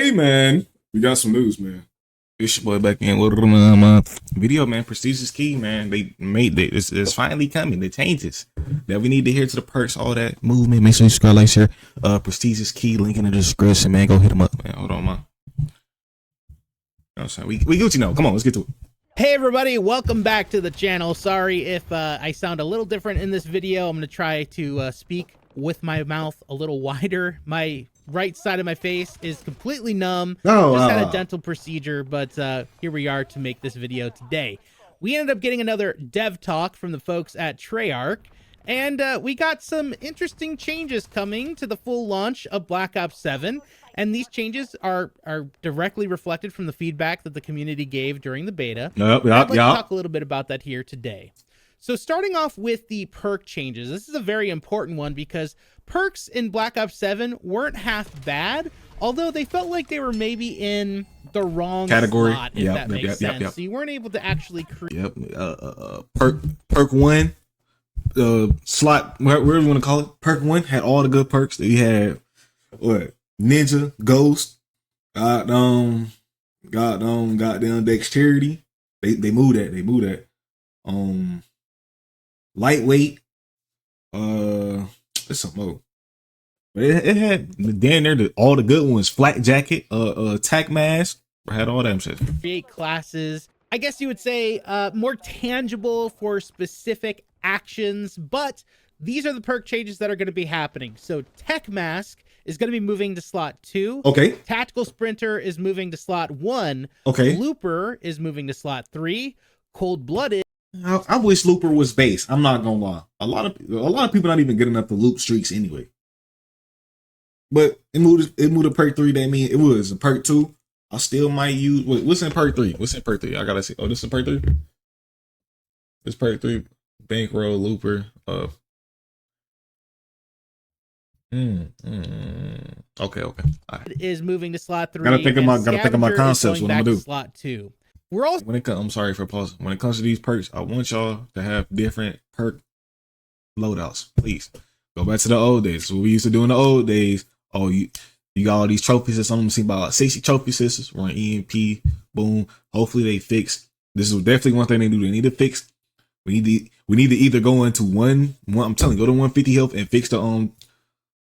Hey man, we got some news, man. It's your boy back in with video, man. Prestige is key, man. They made it. It's finally coming. The changes that we need to hear to the perks, all that movement. Make sure you subscribe, like, share. Prestige is key. Link in the description, man. Go hit them up, man. Hold on, man. You know what I'm saying? We Gucci now. Come on, let's get to it. Hey everybody, welcome back to the channel. Sorry if I sound a little different in this video. I'm gonna try to speak with my mouth a little wider. My right side of my face is completely numb. Just had a dental procedure, but here we are to make this video today. We ended up getting another dev talk from the folks at Treyarch, and we got some interesting changes coming to the full launch of Black Ops 7. And these changes are directly reflected from the feedback that the community gave during the beta. I'd like to talk a little bit about that here today. So starting off with the perk changes, this is a very important one because perks in Black Ops 7 weren't half bad, although they felt like they were maybe in the wrong category slot, if that makes sense. So you weren't able to actually create perk 1 slot, whatever you want to call it. Perk 1 had all the good perks. They had what? Ninja, Ghost, goddamn Dexterity. They moved that. Lightweight. There's some more. But it had down there all the good ones. Flat jacket, attack mask. Had all them shit. Create classes. I guess you would say more tangible for specific actions, but these are the perk changes that are going to be happening. So Tech Mask is going to be moving to slot 2. Okay. Tactical Sprinter is moving to slot 1. Okay. Looper is moving to slot 3. Cold Blooded. I wish Looper was base. I'm not gonna lie. A lot of people not even good enough to loop streaks anyway. But it moved to perk 3. That mean it was a perk 2. I still might use what's in perk 3? What's in perk 3? I gotta see. Oh, this is perk 3. This perk 3. Bankroll, Looper. Okay. All right. Is moving to slot 3. Gotta think of my concepts. What I'm gonna do. Slot 2. We're also I'm sorry for pausing. When it comes to these perks, I want y'all to have different perk loadouts. Please go back to the old days. What we used to do in the old days. Oh, you got all these trophies. Some of them seem about 60 trophy sisters. We're on EMP. Boom. Hopefully they fix. This is definitely one thing they do. They need to fix. We need to either go into one. I'm telling you, go to 150 health and fix the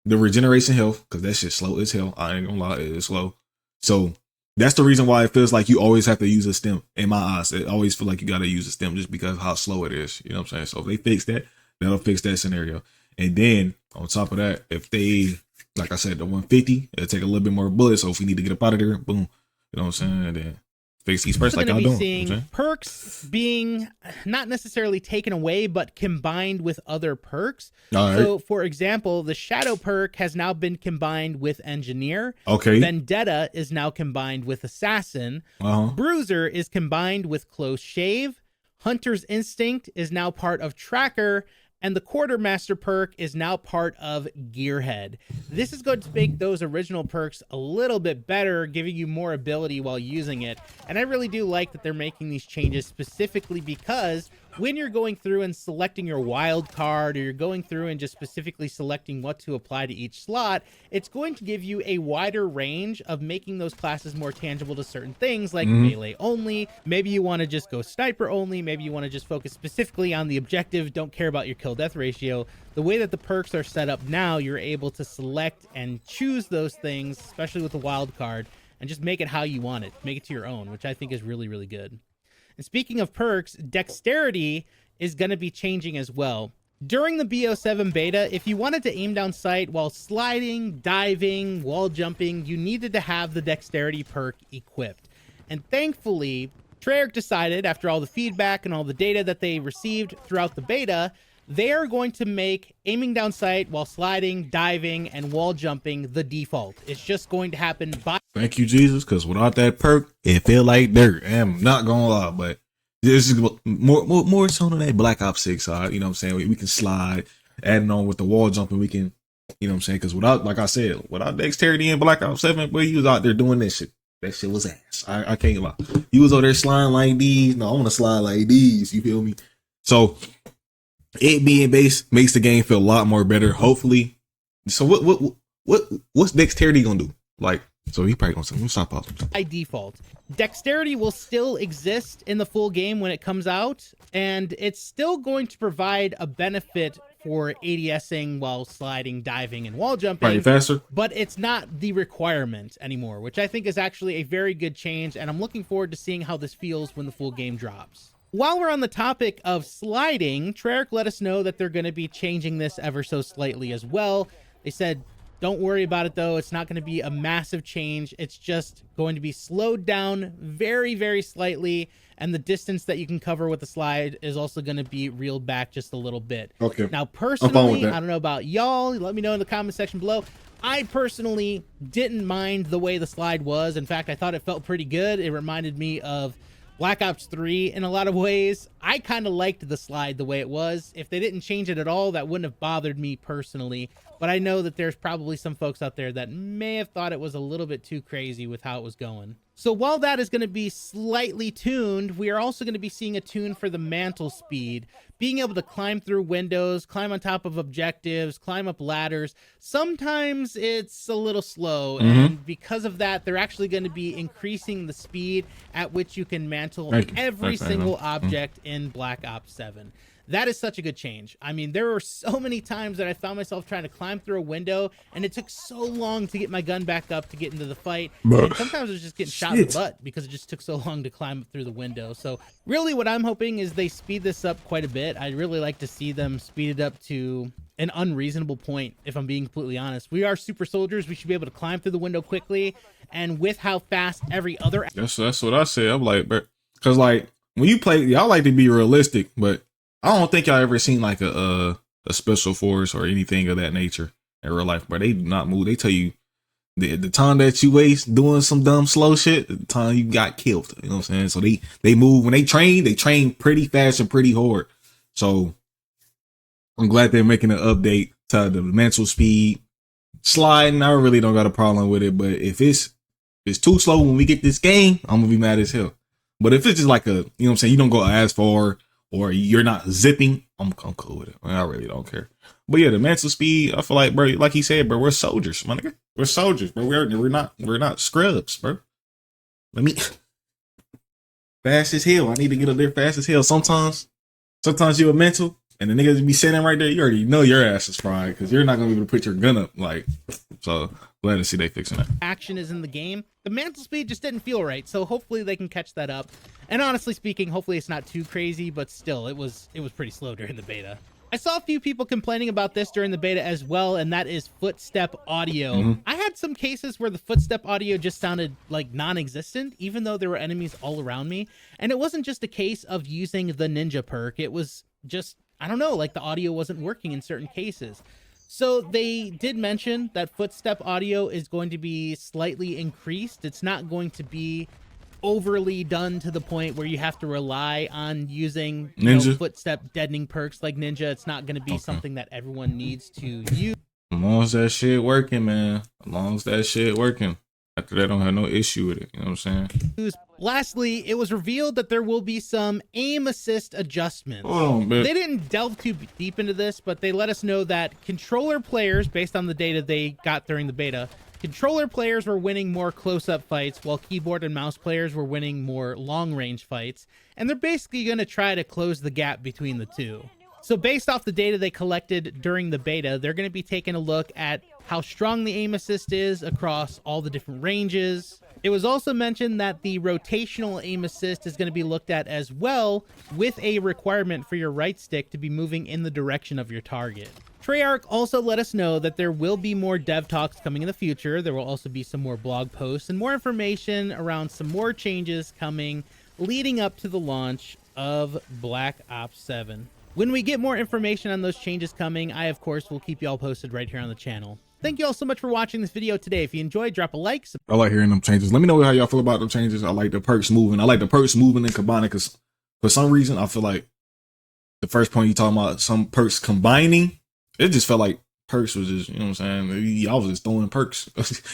regeneration health, because that shit's slow as hell. I ain't gonna lie, it's slow. So that's the reason why it feels like you always have to use a stem. In my eyes, it always feel like you gotta use a stem just because of how slow it is. You know what I'm saying? So if they fix that, that'll fix that scenario. And then on top of that, if they, like I said, the 150, it'll take a little bit more bullets. So if we need to get up out of there, boom. You know what I'm saying? And then fix these perks like y'all doing. Seeing perks being not necessarily taken away, but combined with other perks. Right. So, for example, the Shadow perk has now been combined with Engineer. Okay. Vendetta is now combined with Assassin. Bruiser is combined with Close Shave. Hunter's Instinct is now part of Tracker. And the Quartermaster perk is now part of Gearhead. This is going to make those original perks a little bit better, giving you more ability while using it. And I really do like that they're making these changes specifically because when you're going through and selecting your wild card, or you're going through and just specifically selecting what to apply to each slot, it's going to give you a wider range of making those classes more tangible to certain things like melee only. Maybe you want to just go sniper only. Maybe you want to just focus specifically on the objective. Don't care about your kill death ratio. The way that the perks are set up now, you're able to select and choose those things, especially with the wild card, and just make it how you want it. Make it to your own, which I think is really, really good. And speaking of perks, Dexterity is going to be changing as well. During the BO7 beta, if you wanted to aim down sight while sliding, diving, wall jumping, you needed to have the Dexterity perk equipped. And thankfully, Treyarch decided, after all the feedback and all the data that they received throughout the beta, they are going to make aiming down sight while sliding, diving, and wall jumping the default. It's just going to happen by... Thank you, Jesus, because without that perk, it feel like dirt. I'm not gonna lie, but this is more so on that Black Ops 6 side. You know what I'm saying? We can slide, adding on with the wall jumping, we can, you know what I'm saying? Because without, like I said, without Dexterity in Black Ops 7, boy, you was out there doing this shit. That shit was ass. I can't lie. You was over there sliding like these. No, I want to slide like these. You feel me? So it being base makes the game feel a lot more better, hopefully. So what's Dexterity gonna do? Like, So he probably gonna stop off. By default, Dexterity will still exist in the full game when it comes out, and it's still going to provide a benefit for ADSing while sliding, diving, and wall jumping. Probably faster. But it's not the requirement anymore, which I think is actually a very good change, and I'm looking forward to seeing how this feels when the full game drops. While we're on the topic of sliding, Treyarch let us know that they're going to be changing this ever so slightly as well. They said, don't worry about it though. It's not going to be a massive change. It's just going to be slowed down very, very slightly. And the distance that you can cover with the slide is also going to be reeled back just a little bit. Okay. Now, personally, I don't know about y'all. Let me know in the comment section below. I personally didn't mind the way the slide was. In fact, I thought it felt pretty good. It reminded me of Black Ops 3 in a lot of ways. I kind of liked the slide the way it was. If they didn't change it at all, that wouldn't have bothered me personally. But I know that there's probably some folks out there that may have thought it was a little bit too crazy with how it was going. So while that is going to be slightly tuned, we are also going to be seeing a tune for the mantle speed. Being able to climb through windows, climb on top of objectives, climb up ladders. Sometimes it's a little slow, and because of that, they're actually going to be increasing the speed at which you can mantle every single object in Black Ops 7. That is such a good change. I mean, there were so many times that I found myself trying to climb through a window, and it took so long to get my gun back up to get into the fight. And sometimes I was just getting shot in the butt because it just took so long to climb through the window. So really what I'm hoping is they speed this up quite a bit. I'd really like to see them speed it up to an unreasonable point, if I'm being completely honest. We are super soldiers. We should be able to climb through the window quickly. And with how fast every other... That's what I say. I'm like, because like when you play, y'all like to be realistic, but I don't think y'all ever seen like a special force or anything of that nature in real life, but they do not move. They tell you the time that you waste doing some dumb slow shit, the time you got killed. You know what I'm saying? So they move when they train pretty fast and pretty hard. So I'm glad they're making an update to the mental speed. Sliding, I really don't got a problem with it, but if it's too slow when we get this game, I'm gonna be mad as hell. But if it's just like a, you know what I'm saying, you don't go as far, or you're not zipping, I'm cool with it. I really don't care. But yeah, the mental speed, I feel like, bro, like he said, bro, we're soldiers, my nigga. We're soldiers, bro. We're not scrubs, bro. Let me fast as hell. I need to get up there fast as hell. Sometimes you're a mental, and the niggas be sitting right there. You already know your ass is fried because you're not gonna be able to put your gun up. Like, so glad to see they fixing that. Action is in the game. The mantle speed just didn't feel right, so hopefully they can catch that up. And honestly speaking, hopefully it's not too crazy, but still, it was pretty slow during the beta. I saw a few people complaining about this during the beta as well, and that is footstep audio. I had some cases where the footstep audio just sounded like non-existent, even though there were enemies all around me. And it wasn't just a case of using the ninja perk. It was just, I don't know, like the audio wasn't working in certain cases. So they did mention that footstep audio is going to be slightly increased. It's not going to be overly done to the point where you have to rely on using footstep deadening perks like Ninja. It's not going to be something that everyone needs to use. As long as that shit working, man. As long as that shit working. After that, I don't have no issue with it. You know what I'm saying? Lastly, it was revealed that there will be some aim assist adjustments. They didn't delve too deep into this, but they let us know that controller players, based on the data they got during the beta, controller players were winning more close-up fights, while keyboard and mouse players were winning more long-range fights. And they're basically going to try to close the gap between the two. So based off the data they collected during the beta, they're going to be taking a look at how strong the aim assist is across all the different ranges. It was also mentioned that the rotational aim assist is going to be looked at as well, with a requirement for your right stick to be moving in the direction of your target. Treyarch also let us know that there will be more dev talks coming in the future. There will also be some more blog posts and more information around some more changes coming leading up to the launch of Black Ops 7. When we get more information on those changes coming, I, of course, will keep you all posted right here on the channel. Thank you all so much for watching this video today. If you enjoyed, drop a like. I like hearing them changes. Let me know how y'all feel about them changes. I like the perks moving. I like the perks moving and combining because for some reason, I feel like the first point you talking about some perks combining, it just felt like perks was just, you know what I'm saying? Y'all was just throwing perks.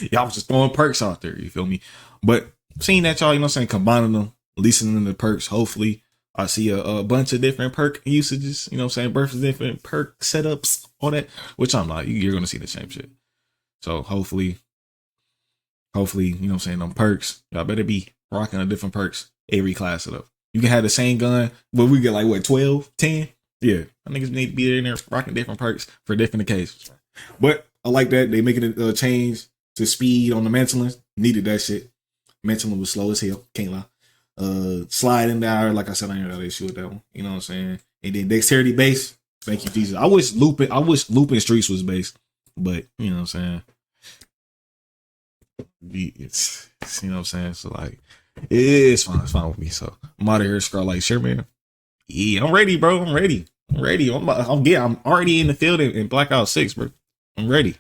Y'all was just throwing perks out there. You feel me? But seeing that y'all, you know what I'm saying, combining them, listening to the perks, hopefully I see a bunch of different perk usages, you know what I'm saying, versus different perk setups, all that, which I'm not. You're going to see the same shit. So hopefully Hopefully, you know what I'm saying, them perks. Y'all better be rocking a different perks every class it up. You can have the same gun, but we get like what, 12, 10? Yeah. I niggas need to be in there rocking different perks for different occasions. But I like that. They making a change to speed on the mantling. Needed that shit. Mantling was slow as hell. Can't lie. Slide in there, like I said, I ain't got an issue with that one. You know what I'm saying? And then dexterity base. Thank you, Jesus. I wish looping streets was base. But you know what I'm saying? It's, you know what I'm saying? So like it's fine. It's fine with me. So I'm out of here, Scarlet. Sure, man. Yeah, I'm ready, bro. I'm ready. I'm already in the field in Blackout 6, bro. I'm ready.